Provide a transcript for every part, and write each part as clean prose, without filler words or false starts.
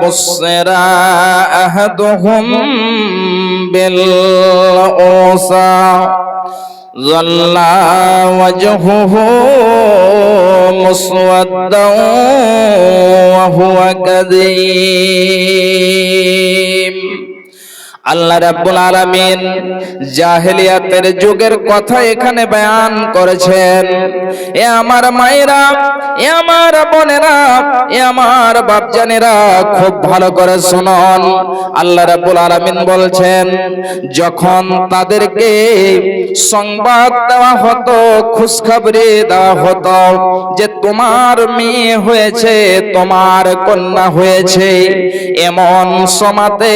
بصر أحدهم بالأنثى ظل وجهه مسودا وهو كظيم। আল্লাহ রাব্বুল আলামিন জাহেলিয়াতের যুগের কথা এখানে বয়ান করেছেন। এ আমার মায়েরা, এ আমার বোনেরা, এ আমার বাপজানেরা, খুব ভালো করে শুনুন। আল্লাহ রাব্বুল আলামিন বলছেন, যখন তাদেরকে সংবাদ দেওয়া হতো, খুশখবরি দেওয়া হতো যে তোমার মেয়ে হয়েছে, তোমার কন্যা হয়েছে, এমন সময়তে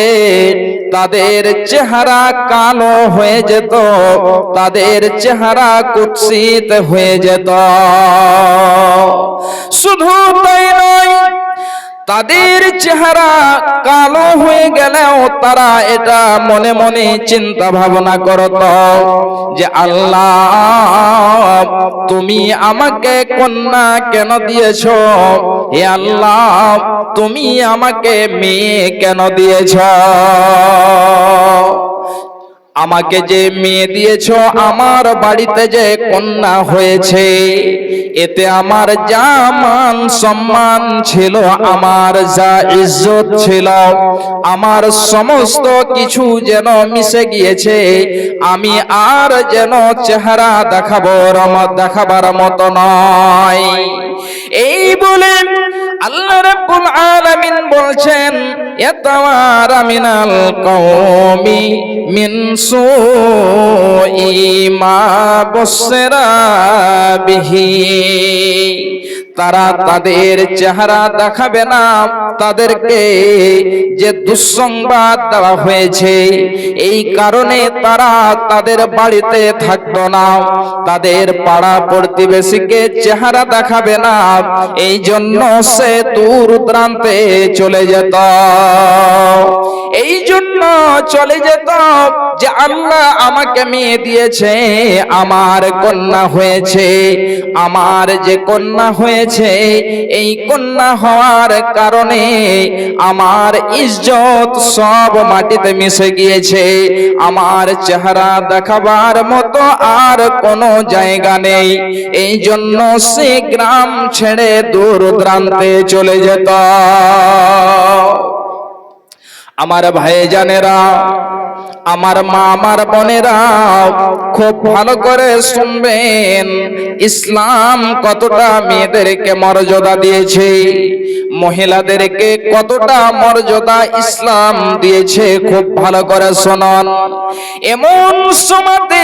তাদের চেহারা কালো হয়ে যেত, তাদের চেহারা কুৎসিত হয়ে যেত। শুধু তাই নয়, তাদের চেহারা কালো হয়ে গেলেও তারা এটা মনে মনে চিন্তা ভাবনা করত যে আল্লাহ, তুমি আমাকে কন্যা কেন দিয়েছ? হে আল্লাহ, তুমি আমাকে মেয়ে কেন দিয়েছ? আমাকে যে মেয়ে দিয়েছ, আমার বাড়িতে যে কন্যা হয়েছে, এতে আমার যা মান সম্মান ছিল, আমার যা ইজ্জত ছিল, আমার সমস্ত কিছু যেন মিশে গিয়েছে। আমি আর যেন চেহারা দেখাবার মতো নয়। এই বলে আল্লাহ রাব্বুল আলামিন বলছেন, ইয়াতাওয়ারা মিনাল কওমি মিন সুই মা বুসরা বিহি। তারা তাদের চেহারা দেখাবে না, তাদেরকে যে দুঃসংবাদ দেওয়া হয়েছে, এই কারণে তারা তাদের বাড়িতে থাকতো না, তাদের পাড়া প্রতিবেশীকে চেহারা দেখাবে না, এই জন্য সে দূর দূরান্তে চলে যেত। এই জন্য চলে যেত যে আল্লাহ আমাকে মেয়ে দিয়েছে, আমার কন্যা হয়েছে, আমার যে কন্যা হয়েছে, এই কন্যা হওয়ার কারণে আমার ইজ্জত সব মাটিতে মিশে গিয়েছে, আমার চেহারা দেখাবার মতো আর কোনো জায়গা নেই। এই জন্য সে গ্রাম ছেড়ে দূর দূরান্তে চলে যেত। আমার ভাইজানেরা, আমার মা, আমার বোনেরা, খুব ভালো করে শুনবেন, ইসলাম কতটা মেয়েদেরকে মর্যাদা দিয়েছে, মহিলাদেরকে কতটা মর্যাদা ইসলাম দিয়েছে, খুব ভালো করে শুনুন। এমন সময়তে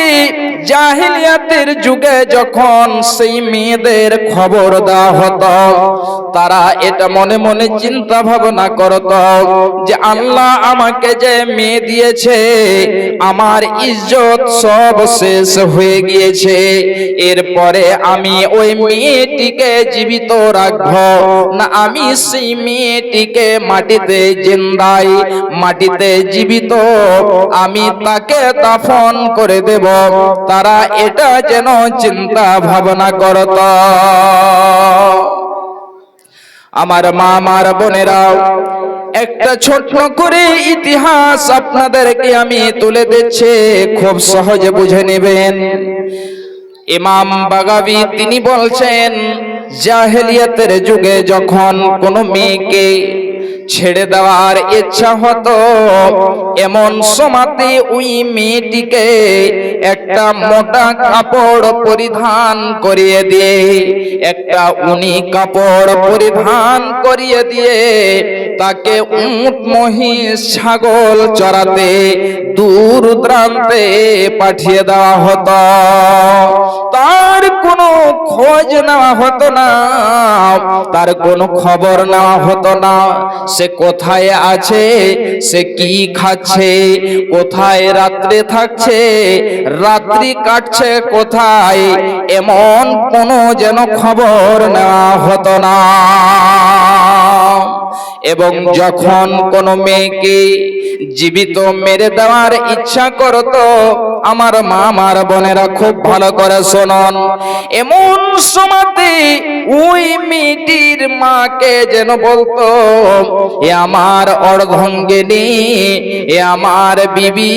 জাহেলিয়াতের যুগে যখন সেই মেয়েদের খবর দেওয়া হতো, তারা এটা মনে মনে চিন্তা ভাবনা করত যে আল্লাহ আমাকে যে মেয়ে দিয়েছে, আমার ইজ্জত সব শেষ হয়ে গিয়েছে, এরপরে আমি ওই মেয়েটিকে জীবিত রাখবো না আমি সেই মেয়েটিকে মাটিতে জিন্দাই, মাটিতে জীবিত আমি তাকে দাফন করে দেব। তারা এটা যেন চিন্তা ভাবনা করত। আমার মা, আমার বোনেরাও, একটা ছোট্ট করে ইতিহাস আপনাদেরকে আমি তুলে দিচ্ছি, খুব সহজে বুঝে নেবেন। ইমাম বাগাবী তিনি বলছেন, জাহেলিয়াতের যুগে যখন কোনো মেয়েকে ছেড়ে দেওয়ার ইচ্ছা হতো, এমন সময়তে ওই মেয়েটিকে একটা মোটা কাপড় পরিধান করিয়ে দিয়ে, একটা উনি কাপড় পরিধান করিয়ে দিয়ে তাকে উট, মহিষ, ছাগল চড়াতে দূর দূরান্তে পাঠিয়ে দেওয়া হতো। তার কোনো খোঁজ নেওয়া হতো না, তার কোনো খবর নেওয়া হতো না, সে কোথায় আছে, সে কি খাচ্ছে, কোথায় রাত্রে থাকছে, রাত্রি কাটছে কোথায়, এমন কোনো যেন খবর নেওয়া হতো না। এবং যখন কোনো মেয়েকে জীবিত মেরে দেওয়ার ইচ্ছা করতো, আমার মা আমার বোনেরা খুব ভালো করে শুনুন, এমন সময়তে ওই মেয়েটির মাকে যেন বলতো, এ আমার অর্ধাঙ্গিনী, এ আমার বিবি,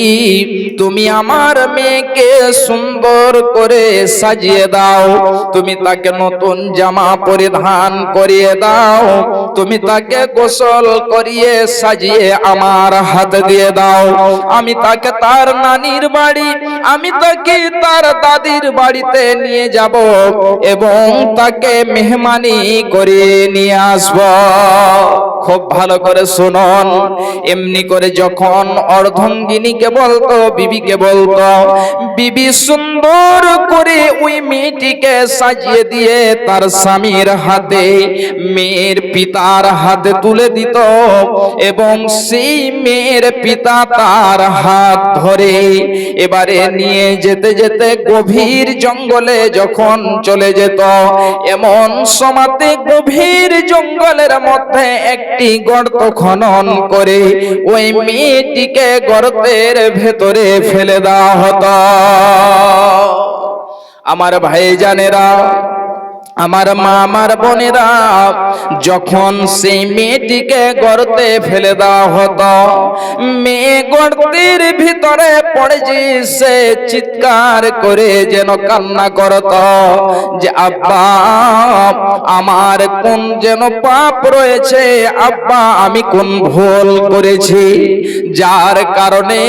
তুমি আমার মেয়েকে সুন্দর করে সাজিয়ে দাও, তুমি তাকে নতুন জামা পরিধান করিয়ে দাও, তুমি তাকে গোসল করিয়ে সাজিয়ে আমার হাত দিয়ে দাও, আমি তাকে তার নানির বাড়ি, আমি তাকে তার দাদির বাড়িতে নিয়ে যাব এবং তাকে মেহমানি করে নিয়ে আসব। খুব ভালো করে শুনুন, এমনি করে যখন অর্ধাঙ্গিনীকে বলতো, বিবিকে বলতো, বিবি সুন্দর করে ওই মেয়েটিকে সাজিয়ে দিয়ে তার স্বামীর হাতে, মেয়ের পিতার হাতে তুলে দিত এবং সেই মেয়ের পিতা তার হাত ধরে এবারে নিয়ে যেতে যেতে গভীর জঙ্গলে যখন চলে যেত, এমন সমাতে গভীর জঙ্গলের মধ্যে একটি গর্ত খনন করে ওই মেয়েটিকে গর্তের ভেতরে ফেলে দেওয়া হতো। আমার ভাইজানেরা, আমার মা আমার বোনেরা, যখন সেই মেয়েটিকে গর্তে ফেলে দেওয়া হতো, মেয়ে গর্তের ভিতরে পড়েছে, সে চিৎকার করে যেন কান্না করত যে আব্বা আমার কোন যেন পাপ রয়েছে, আব্বা আমি কোন ভুল করেছি যার কারণে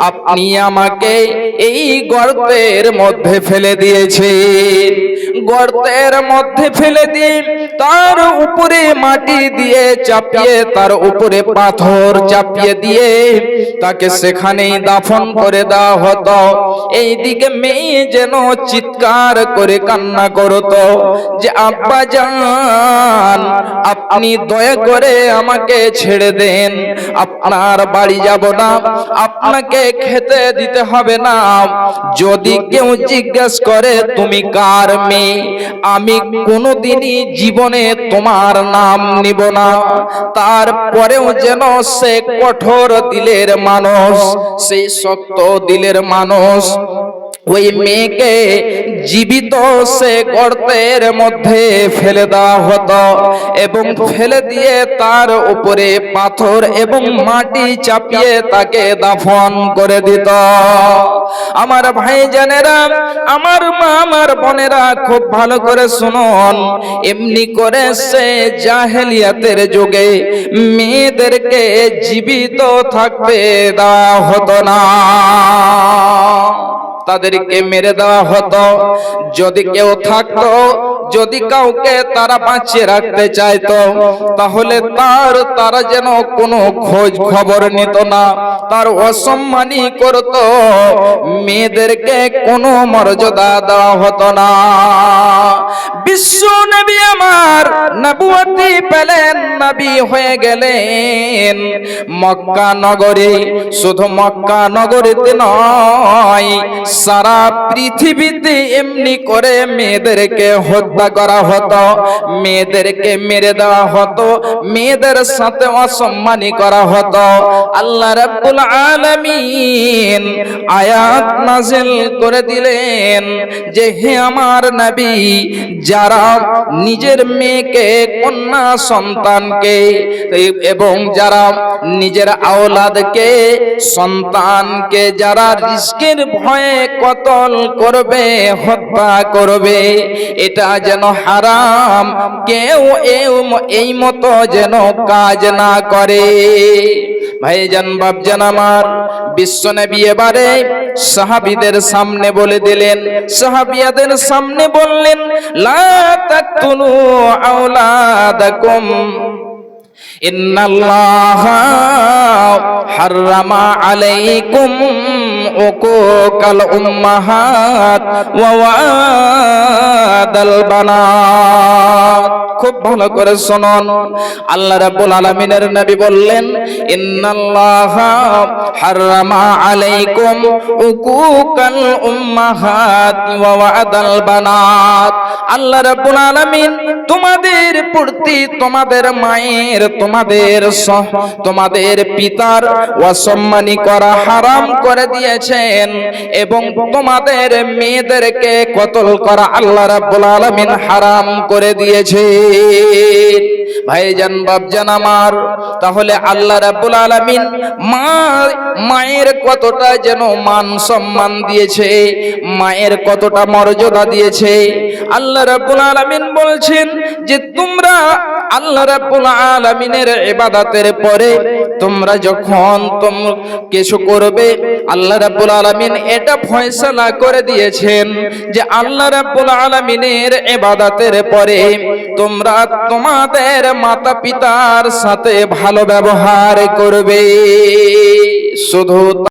আপনি আমাকে এই গর্তের মধ্যে ফেলে দিয়েছেন। গর্তের মধ্যে ফেলে দিয়ে তার উপরে মাটি দিয়ে চাপিয়ে, তার উপরে পাথর চাপিয়ে দিয়ে তাকে সেখানেই দাফন করে দেওয়া হতো। এইদিকে মেয়ে যেন চিৎকার করে কান্না করতো যে আব্বা জান আপনি দয়া করে আমাকে ছেড়ে দেন, আপনার বাড়ি যাব না, আপনাকে খেতে দিতে হবে না, যদি কেউ জিজ্ঞেস করে তুমি কার মেয়ে, আমি কোনোদিনই জীবনে তোমার নাম নিব না। তারপরেও যেন সে কঠোর দিলের মানুষ, সেই শক্ত দিলের মানুষ ওই মেয়েকে জীবিত সে গর্তের মধ্যে ফেলে দেওয়া হতো এবং ফেলে দিয়ে তার উপরে পাথর এবং মাটি চাপিয়ে তাকে দাফন করে দিত। আমার ভাইজানেরা, আমার মা আমার বোনেরা, খুব ভালো করে শুনুন, এমনি করে সে জাহেলিয়াতের যুগে মেয়েদেরকে জীবিত থাকতে দেওয়া হতো না, তাদেরকে মেরে দেওয়া হতো। যদি কেউ থাকতো, যদি কাউকে তারা বাঁচিয়ে রাখতে চাইতো, তাহলে তারা যেন কোনো খোঁজ খবর নিত না, তার অসম্মানই করত, মেয়েদেরকে কোনো মর্যাদা দেওয়া হতো না। বিশ্ব নবী আমার নবুয়তি পেলেন, নবী হয়ে গেলেন মক্কা নগরে। শুধু মক্কা নগরীতে নয়, সারা পৃথিবীতে এমনি করে মেয়েদেরকে হত্যা করা হতো, মেয়েদেরকে মেরে দেওয়া হতো, মেয়েদের সাথে অসম্মানী করা হতো। আল্লাহ রাব্বুল আলামিন আয়াত নাযিল করে দিলেন যে হে আমার নবী, যারা নিজের মেয়েকে, কন্যা সন্তানকে এবং যারা নিজের আওলাদকে, সন্তানকে যারা রিস্কের ভয়ে কতল করবে, হত্যা করবে, এটা যেন হারাম, কেউ এই মতো যেন কাজ না করে। ভাইজান বাপজান আমার, বিশ্বনবী এবারে সাহাবীদের সামনে বলে দিলেন, সাহাবিয়াদের সামনে বললেন, লা তাকতুলু আওলাদাকুম ইন্নাল্লাহা হাররামা আলাইকুম উকুকাল উম্মাহাত ওয়া ওয়াদাল বানাত। খুব ভালো করে শুনুন, আল্লাহ রাব্বুল আলামিনের নবী বললেন, ইন্নাল্লাহা হাররামা আলাইকুম উকুকাল উম্মাহাত ওয়া ওয়াদাল বানাত। আল্লাহ রাব্বুল আলামিন তোমাদের প্রতি তোমাদের মায়ের তোমাদের পিতার অসম্মানী করা হারাম করে দিয়েছেন এবং তোমাদের মেয়েদেরকে কতল করা আল্লাহ রাব্বুল আলামিন হারাম করে দিয়েছে। ভাইজান বাপজান আমার, তাহলে আল্লাহ রাব্বুল আলামিন মায়ের কতটা যেন মান সম্মান দিয়েছে, মায়ের কতটা মর্যাদা দিয়েছে। আল্লাহ রাব্বুল আলামিন বলছেন যে তোমরা আল্লাহ রাব্বুল আলামিনের ইবাদতের পরে তোমরা যখন কিছু করবে, আল্লাহ রাব্বুল আলামিন এটা ফয়সালা করে দিয়েছেন যে আল্লাহ রাব্বুল আলামিনের ইবাদতের পরে তোমরা তোমাদের মাতা পিতার সাথে ভালো ব্যবহার করবে। শুধু